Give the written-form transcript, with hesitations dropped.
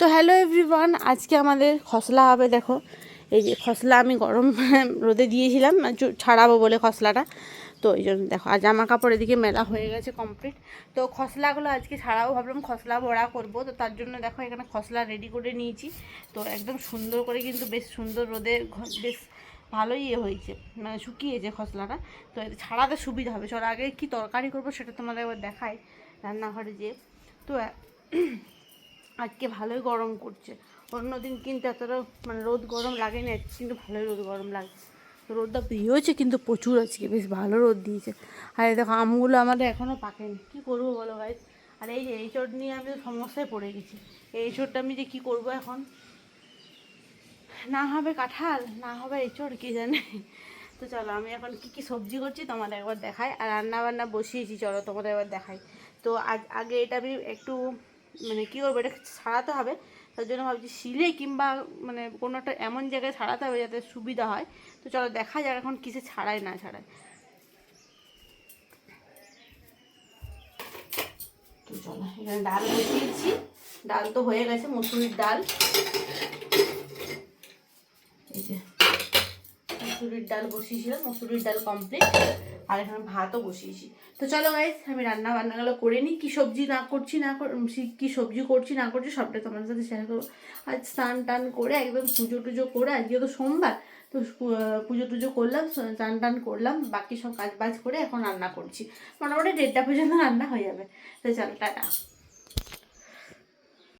তো hello everyone, আজকে আমাদের খসলা হবে। দেখো এই যে খসলা আমি গরম রোদে দিয়েছিলাম ছাড়াবো বলে খসলাটা। তো এই জন্য দেখো আর জামা কাপড় এদিকে মেলা হয়ে গেছে কমপ্লিট। তো খসলাগুলো আজকে ছাড়াবো, ভাবলাম খসলা বড়া করব। তো তার জন্য দেখো এখানে খসলা রেডি করে নিয়েছি। তো একদম সুন্দর করে কিন্তু বেশ সুন্দর রোদে বেশ ভালোই হয়েছে, মানে শুকিয়েছে খসলাটা। তো এতে ছাড়াতে সুবিধা হবে। চলো আগে কি তরকারি করবো সেটা তোমাদের একবার দেখাই রান্নাঘরে যেয়ে। তো আজকে ভালোই গরম করছে, অন্যদিন কিন্তু এতটা মানে রোদ গরম লাগেনি, আজকে কিন্তু ভালোই রোদ গরম লাগছে। রোদটা দিয়েছে কিন্তু প্রচুর, আজকে বেশ ভালো রোদ দিয়েছে। আর এই দেখো আমগুলো আমাদের এখনও পাকেনি, কী করবো বলো ভাই। আর এই যে এই চোট নিয়ে আমি তো সমস্যায় পড়ে গেছি। এই চোটটা আমি যে কী করবো এখন, না হবে কাঁঠাল না হবে এই চোট, কে জানে। তো চলো আমি এখন কী কী সবজি করছি তোমাদের একবার দেখাই, আর রান্না বান্না বসিয়েছি, চলো তোমাদের একবার দেখাই। তো আগে এটা আমি একটু মানে কী করবো, এটা ছাড়াতে হবে। তার জন্য ভাবছি শিলে কিংবা মানে কোনো একটা এমন জায়গায় ছাড়াতে হবে যাতে সুবিধা হয়। তো চলো দেখা যাক এখন কিসে ছাড়াই না ছাড়াই। তো চলো এখানে ডাল বসিয়েছি, ডাল তো হয়ে গেছে, মসুরির ডাল। এই যে মসুরির ডাল বসিয়েছিলাম, মসুরির ডাল কমপ্লিট। আর এখানে ভাতও বসিয়েছি। তো চলো গাইস আমি রান্না বান্নাগুলো করে নিই। কী সবজি না করছি কী সবজি করছি না করছি সবটা তোমাদের সাথে শেয়ার করবো। আজ স্নান টান করে একদম পুজো টুজো করে, আজকে তো সোমবার, তো পুজো টুজো করলাম, স্নান টান করলাম, বাকি সব কাজ বাজ করে এখন রান্না করছি। মোটামুটি 1:30 পর্যন্ত রান্না হয়ে যাবে। তো চলো টাটা।